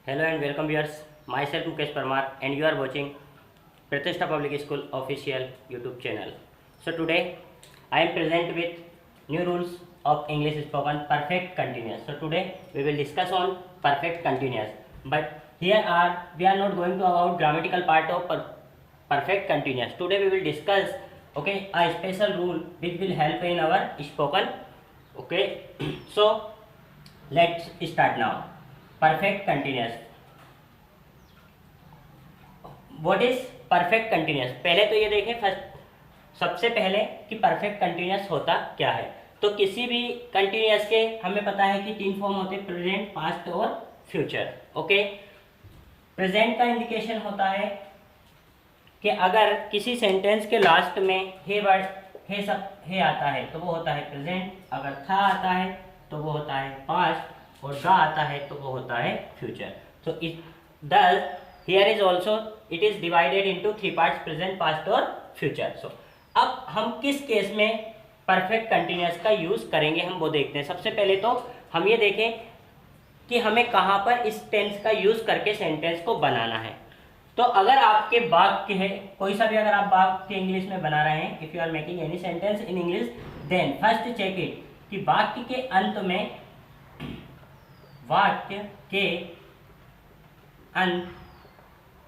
Hello and welcome viewers. Myself Mukesh Parmar and you are watching Pratishtha Public School official YouTube channel. So today I am present with new rules of English spoken perfect continuous. So today we will discuss on perfect continuous. But here we are not going to about grammatical part of perfect continuous. Today we will discuss a special rule which will help in our spoken. So let's start now. Perfect continuous. What is perfect continuous? पहले तो ये देखें first सबसे पहले कि perfect continuous होता क्या है। तो किसी भी कंटिन्यूस के हमें पता है कि तीन फॉर्म होते हैं, प्रेजेंट, पास्ट और फ्यूचर। ओके, प्रेजेंट का इंडिकेशन होता है कि अगर किसी सेंटेंस के लास्ट में हे वर्ड हे आता है तो वो होता है प्रेजेंट, अगर था आता है तो वो होता है पास्ट और गा आता है तो वो होता है फ्यूचर। तो इट दस here is also it is divided into three parts, present, past और फ्यूचर। सो अब हम किस केस में परफेक्ट कंटिन्यूअस का यूज करेंगे हम वो देखते हैं। सबसे पहले तो हम ये देखें कि हमें कहाँ पर इस टेंस का यूज करके सेंटेंस को बनाना है। तो अगर आपके वाक्य है कोई सा भी, अगर आप वाक्य इंग्लिश में बना रहे हैं, if you are making any sentence in English, then first check it कि वाक्य के अंत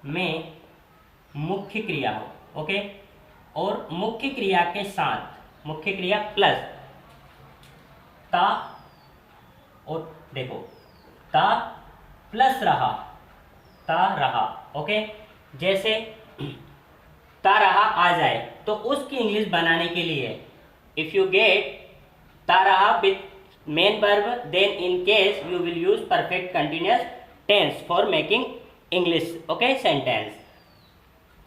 में मुख्य क्रिया हो। ओके, और मुख्य क्रिया के साथ मुख्य क्रिया प्लस ता, और देखो ता प्लस रहा, ता रहा। ओके, जैसे ता रहा आ जाए तो उसकी इंग्लिश बनाने के लिए इफ यू गेट ता रहा with main verb, then in case you will use perfect continuous tense for making English sentence.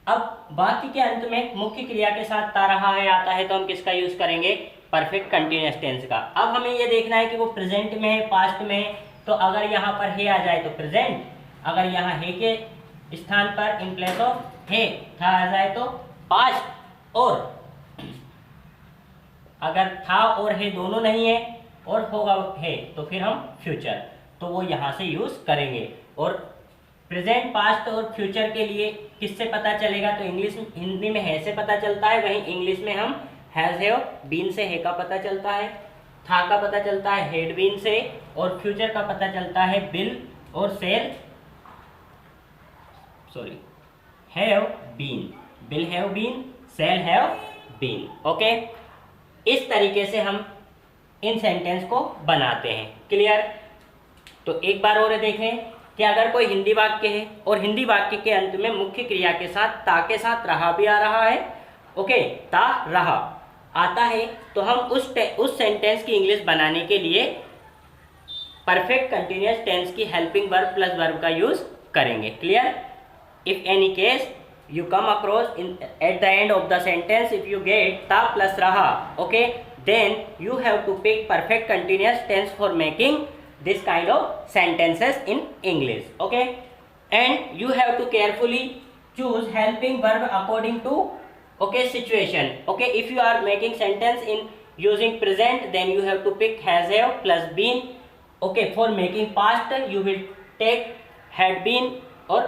अब वाक्य के अंत में मुख्य क्रिया के साथ ता रहा है आता है तो हम किसका यूज करेंगे? परफेक्ट कंटिन्यूअस टेंस का। अब हमें ये देखना है कि वो प्रेजेंट में है, पास्ट में है। तो अगर यहाँ पर हे आ जाए तो प्रेजेंट, अगर यहाँ हे के स्थान पर इन प्लेस ऑफ हे था आ जाए तो पास्ट, और अगर था और हे दोनों नहीं है और होगा है तो फिर हम फ्यूचर, तो वो यहाँ से यूज करेंगे। और प्रेजेंट, पास्ट और फ्यूचर के लिए किससे पता चलेगा? तो इंग्लिश हिंदी में है से पता चलता है, वहीं इंग्लिश में हम हैज, हैव, बीन से हे का पता चलता है, था का पता चलता है हेड बीन से, और फ्यूचर का पता चलता है बिल और cell, sorry have been, bill have been, cell have been. Okay, इस तरीके से हम इन सेंटेंस को बनाते हैं। क्लियर? तो एक बार और देखें कि अगर कोई हिंदी वाक्य है और हिंदी वाक्य के अंत में मुख्य क्रिया के साथ ता के साथ रहा भी आ रहा है, ओके, ता रहा आता है, तो हम उस सेंटेंस की इंग्लिश बनाने के लिए परफेक्ट कंटिन्यूअस टेंस की हेल्पिंग वर्ब प्लस वर्ब का यूज करेंगे। Clear? If any case you come across in at the end of the sentence if you get ta plus raha, okay, then you have to pick perfect continuous tense for making this kind of sentences in English. Okay, and you have to carefully choose helping verb according to situation. Okay, if you are making sentence in using present, then you have to pick has, have plus been. Okay, for making past you will take had been, or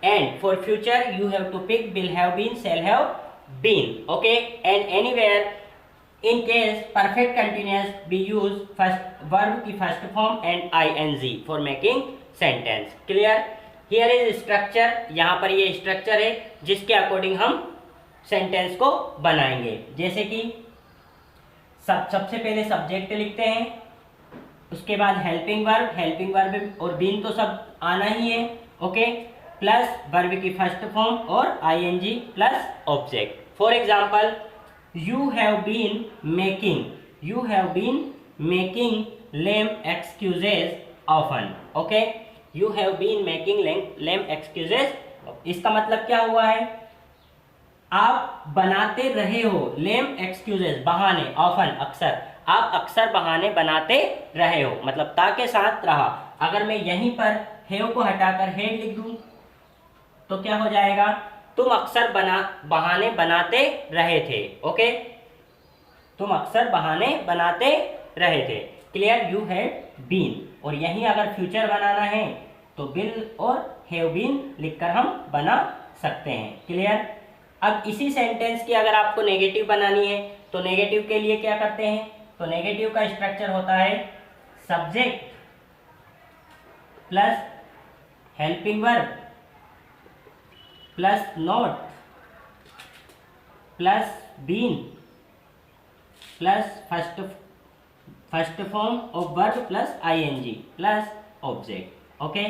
and for future you have to pick will have been, shall have been. Okay, and anywhere in case perfect continuous we use first verb की first form and ing for making sentence. Clear? Here is structure, यहाँ पर ये structure है जिसके according हम sentence को बनाएंगे। जैसे कि सबसे पहले सब्जेक्ट लिखते हैं, उसके बाद हेल्पिंग वर्ब और बीन तो सब आना ही है। ओके, प्लस वर्ब की फर्स्ट फॉर्म और ING plus object. For example, you have been making lame excuses often. Okay, you have been making lame excuses, इसका मतलब क्या हुआ है? आप बनाते रहे हो लेम एक्सक्यूजेज, बहाने, ऑफन अक्सर, आप अक्सर बहाने बनाते रहे हो, मतलब ता के साथ रहा। अगर मैं यहीं पर हैव को हटाकर हेड लिख दूं तो क्या हो जाएगा? तुम अक्सर बहाने बनाते रहे थे। ओके, तुम अक्सर बहाने बनाते रहे थे। क्लियर? You have been. और यहीं अगर फ्यूचर बनाना है तो बिल और हैव बीन लिखकर हम बना सकते हैं। क्लियर। अब इसी सेंटेंस की अगर आपको नेगेटिव बनानी है तो नेगेटिव के लिए क्या करते हैं, तो नेगेटिव का स्ट्रक्चर होता है subject plus helping verb plus not plus been plus first form of verb plus ING plus object. Okay.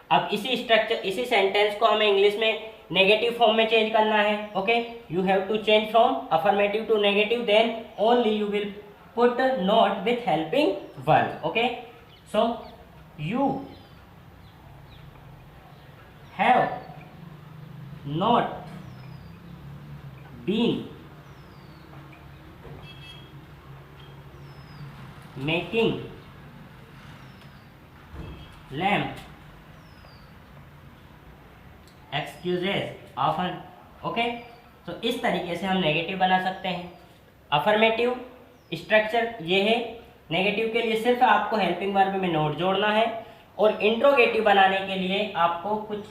अब इसी सेंटेंस को हमें इंग्लिश में नेगेटिव फॉर्म में चेंज करना है। Okay, you have to change from affirmative to negative, then only you will put not with helping verb. Okay, so you have not been making lamp excuses often। Okay, तो इस तरीके से हम negative बना सकते हैं। अफर्मेटिव स्ट्रक्चर ये है, नेगेटिव के लिए सिर्फ आपको हेल्पिंग वर्ब में नोट जोड़ना है, और इंट्रोगेटिव बनाने के लिए आपको कुछ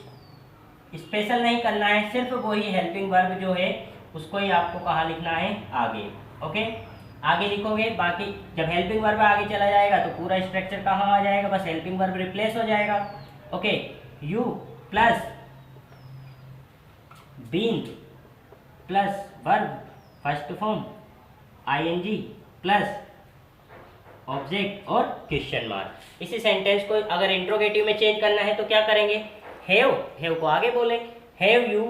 स्पेशल नहीं करना है, सिर्फ वही हेल्पिंग वर्ब जो है उसको ही आपको कहाँ लिखना है, आगे। ओके, आगे लिखोगे, बाकी जब हेल्पिंग वर्ब आगे चला जाएगा तो पूरा स्ट्रक्चर कहाँ आ जाएगा, बस हेल्पिंग वर्ब रिप्लेस हो जाएगा। Okay, you plus been plus verb first form ING plus object और क्वेश्चन मार्क। इसी सेंटेंस को अगर इंट्रोगेटिव में चेंज करना है तो क्या करेंगे, हैव को आगे बोले, have you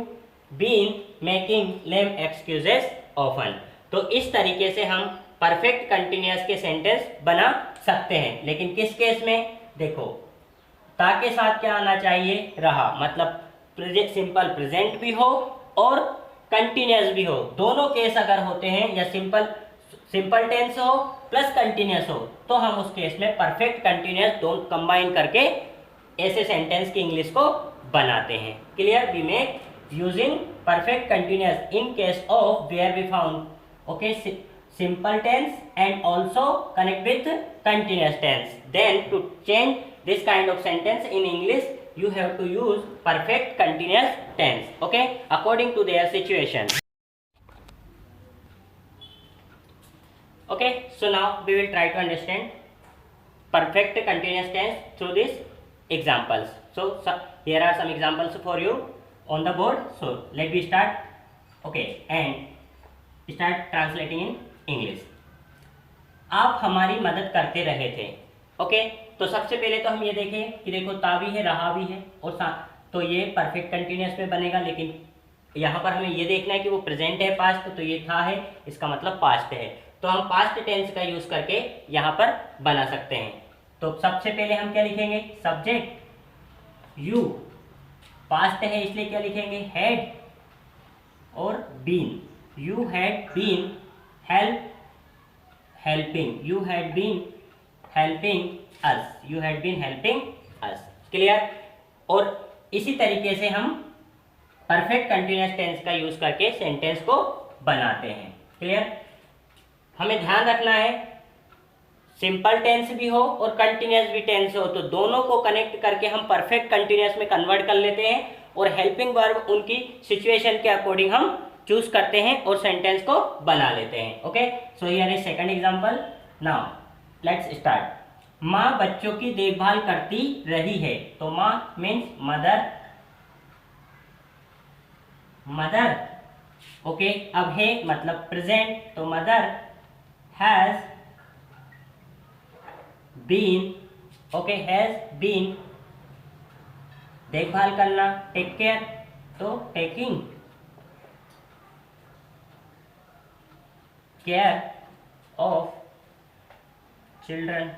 been making lame excuses often. तो इस तरीके से हम परफेक्ट कंटिन्यूअस के सेंटेंस बना सकते हैं। लेकिन किस केस में, देखो ता के साथ क्या आना चाहिए, रहा, मतलब सिंपल प्रेजेंट भी हो और कंटिन्यूअस भी हो। दोनों केस अगर होते हैं, या सिंपल टेंस हो प्लस कंटिन्यूअस हो, तो हम उस केस में परफेक्ट कंटिन्यूअस दोनों कंबाइन करके ऐसे सेंटेंस की इंग्लिश को बनाते हैं। Clear. We make using perfect continuous in case of where we found okay simple tense and also connect with continuous tense. Then to change this kind of sentence in English you have to use perfect continuous tense, okay, according to their situation. Okay, so now we will try to understand perfect continuous tense through these examples. So here are some examples for you on the board. So let me start. Okay, and start translating in English. आप हमारी मदद करते रहे थे। Okay, तो सबसे पहले तो हम ये देखें कि देखो ता भी है, रहा भी है, और साथ तो ये परफेक्ट कंटिन्यूअस में बनेगा, लेकिन यहाँ पर हमें ये देखना है कि वो प्रेजेंट है, पास्ट, तो ये था है, इसका मतलब पास्ट है, तो हम पास्ट टेंस का यूज करके यहाँ पर बना सकते हैं। तो सबसे पहले हम क्या लिखेंगे, सब्जेक्ट यू, पास्ट है इसलिए क्या लिखेंगे, हैड और been. You had been helping. You had been helping us. You had been helping us. Clear. और इसी तरीके से हम परफेक्ट कंटिन्यूअस टेंस का यूज करके सेंटेंस को बनाते हैं। क्लियर। हमें ध्यान रखना है सिंपल टेंस भी हो और कंटिन्यूअस भी टेंस हो, तो दोनों को कनेक्ट करके हम परफेक्ट कंटिन्यूअस में कन्वर्ट कर लेते हैं, और हेल्पिंग वर्ब उनकी सिचुएशन के अकॉर्डिंग हम चूज करते हैं और सेंटेंस को बना लेते हैं। Okay, so here is second example. Now let's start. माँ बच्चों की देखभाल करती रही है, तो माँ मीन्स मदर। ओके, अब है मतलब प्रेजेंट, तो mother has been. Okay, has been देखभाल करना, टेक केयर, तो taking care of children,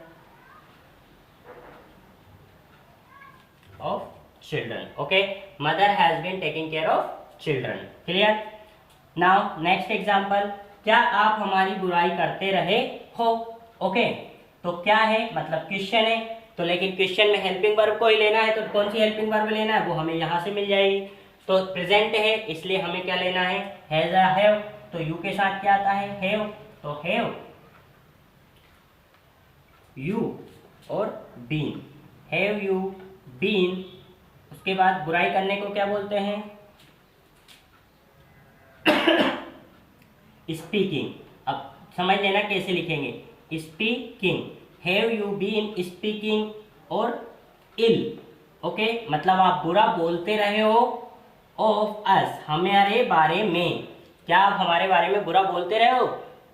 okay, mother has been taking care of children. Clear. Now next example, क्या आप हमारी बुराई करते रहे हो। ओके, तो क्या है, मतलब क्वेश्चन है, तो लेकिन क्वेश्चन में हेल्पिंग वर्ब को ही लेना है, तो कौन सी हेल्पिंग वर्ब लेना है, वो हमें यहाँ से मिल जाएगी। तो प्रेजेंट है इसलिए हमें क्या लेना है, हैज या हैव, तो यू के साथ क्या आता है, हैव, तो हैव यू और बीन, हैव यू बीन, उसके बाद बुराई करने को क्या बोलते हैं? स्पीकिंग। अब समझ लेना कैसे लिखेंगे, speaking, have you been speaking और इल, ओके, मतलब आप बुरा बोलते रहे हो ऑफ अस, हमारे बारे में, क्या आप हमारे बारे में बुरा बोलते रहे हो?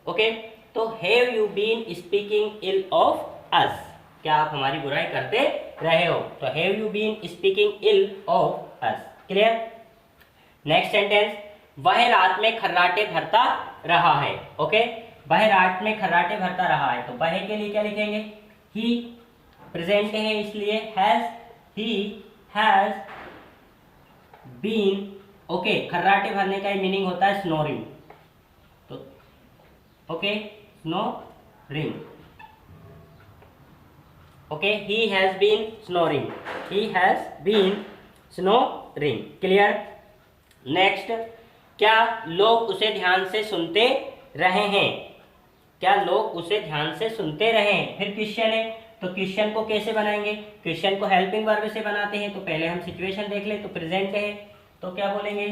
ओके, तो have you been speaking ill of us, क्या आप हमारी बुराई करते रहे हो? तो have you been speaking ill of us, clear? Next sentence, वह रात में खर्राटे भरता रहा है, ओके, वह रात में खर्राटे भरता रहा है, तो वह के लिए क्या लिखेंगे? ही, प्रेजेंट है इसलिए has, he has been, okay, खर्राटे भरने का मीनिंग होता है स्नोरिंग, तो okay, snoring, okay, he has been snoring, he has been snoring, clear? Next, क्या लोग उसे ध्यान से सुनते रहे हैं? क्या लोग उसे ध्यान से सुनते रहे हैं? फिर क्वेश्चन है, तो क्वेश्चन को कैसे बनाएंगे? क्वेश्चन को हेल्पिंग वर्ब से बनाते हैं, तो पहले हम सिचुएशन देख ले, तो प्रेजेंट है तो क्या बोलेंगे?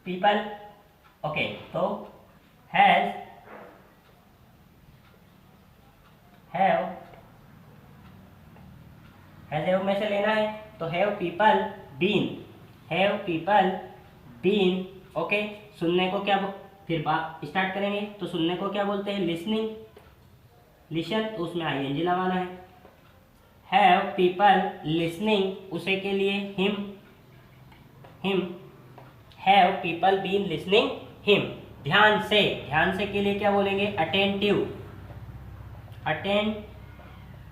पीपल, ओके, तो हैज, हैव में से लेना है, तो have people been, have people been, okay, सुनने को क्या, फिर बात स्टार्ट करेंगे, तो सुनने को क्या बोलते हैं? लिसनिंग, लिसन, तो उसमें आईएनजी लगाना है। हैव पीपल लिसनिंग, उसे के लिए him, have people been listening him, ध्यान से, ध्यान से के लिए क्या बोलेंगे? अटेंटिव, अटेंटिव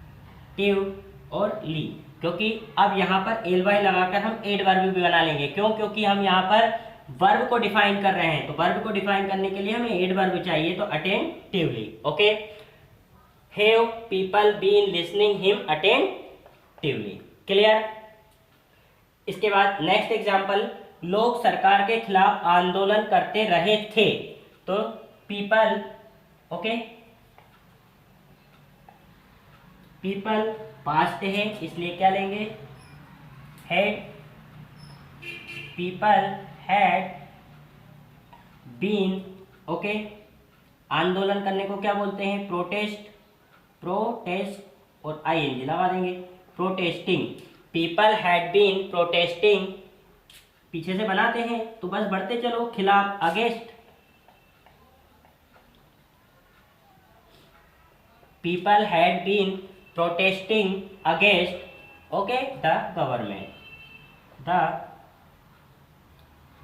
और ली, क्योंकि अब यहाँ पर एल वाई लगाकर हम एड वर्ब भी बना लेंगे, क्यों? क्योंकि हम यहाँ पर वर्ब को डिफाइन कर रहे हैं, तो वर्ब को डिफाइन करने के लिए हमें एड वर्ब चाहिए, तो attentively, okay, have people been listening him attentively, clear? इसके बाद नेक्स्ट एग्जांपल, लोग सरकार के खिलाफ आंदोलन करते रहे थे, तो पीपल, ओके, पीपल पास्ट है इसलिए क्या लेंगे? Had, people had been, okay, आंदोलन करने को क्या बोलते हैं? प्रोटेस्ट, प्रोटेस्ट और आईएनजी लगा देंगे, protesting, people had been protesting, पीछे से बनाते हैं तो बस बढ़ते चलो, खिलाफ, against, people had been protesting against, okay, the government, the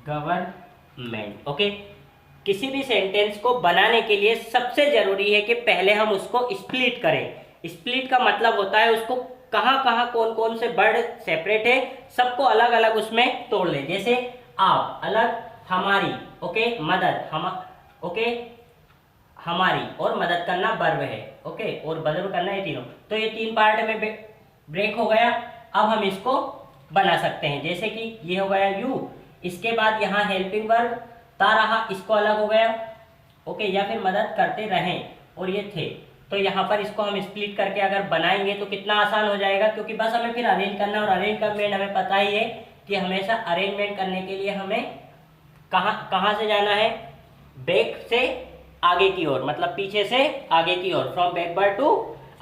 government, okay. किसी भी सेंटेंस को बनाने के लिए सबसे जरूरी है कि पहले हम उसको स्प्लिट करें। स्प्लिट का मतलब होता है उसको कहाँ कहाँ कौन कौन से वर्ड सेपरेट है सबको अलग अलग उसमें तोड़ लें। जैसे आप अलग, हमारी, ओके, मदद, ओके, हमारी और मदद करना वर्ब है, ओके, और बदल करना ये तीनों, तो ये तीन पार्ट में ब्रेक हो गया। अब हम इसको बना सकते हैं, जैसे कि ये हो गया यू, इसके बाद यहाँ हेल्पिंग वर्ब ता रहा, इसको अलग हो गया, ओके, या फिर मदद करते रहें और ये थे, तो यहाँ पर इसको हम स्प्लिट करके अगर बनाएंगे तो कितना आसान हो जाएगा, क्योंकि बस हमें फिर अरेंज करना, और अरेंजमेंट हमें पता ही है कि हमेशा अरेंजमेंट करने के लिए हमें कहाँ से जाना है, बैक से आगे की ओर, मतलब पीछे से आगे की ओर, from backward to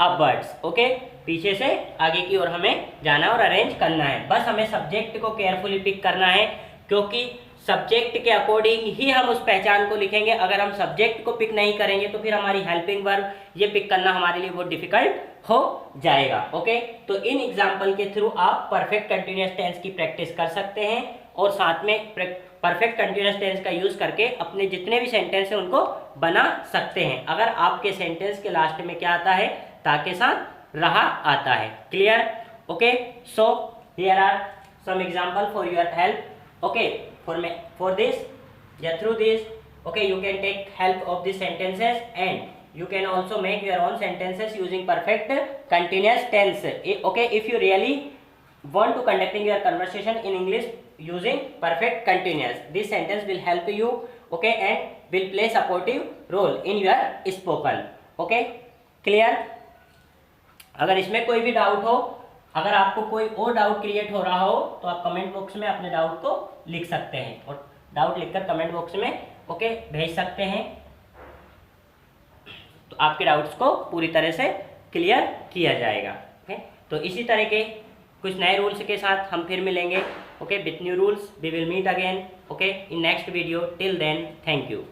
upwards, okay, पीछे से आगे की ओर हमें जाना और अरेंज करना है। बस हमें सब्जेक्ट को केयरफुली पिक करना है, क्योंकि सब्जेक्ट के अकॉर्डिंग ही हम उस पहचान को लिखेंगे। अगर हम सब्जेक्ट को पिक नहीं करेंगे तो फिर हमारी हेल्पिंग वर्ब ये पिक करना हमारे लिए बहुत डिफिकल्ट हो जाएगा, ओके। तो इन एग्जाम्पल के थ्रू आप परफेक्ट कंटिन्यूअस टेंस की प्रैक्टिस कर सकते हैं और साथ में परफेक्ट कंटिन्यूअस टेंस का यूज करके अपने जितने भी सेंटेंस हैं उनको बना सकते हैं। अगर आपके सेंटेंस के लास्ट में क्या आता है, ता के साथ रहा आता है, clear, okay. So here are some example for your help, okay, for this, yeah, through this, okay, you can take help of these sentences and you can also make your own sentences using perfect continuous tense, okay. If you really want to conducting your conversation in English using perfect continuous, this sentence will help you, okay, and will play supportive role in your spoken, okay, clear. अगर इसमें कोई भी doubt हो, अगर आपको कोई और doubt create हो रहा हो तो आप कमेंट बॉक्स में अपने डाउट को लिख सकते हैं और डाउट लिखकर कमेंट बॉक्स में ओके भेज सकते हैं, तो आपके डाउट्स को पूरी तरह से क्लियर किया जाएगा। ओके, तो इसी तरह के कुछ नए रूल्स के साथ हम फिर मिलेंगे। Okay, with new rules we will meet again okay in next video. Till then thank you.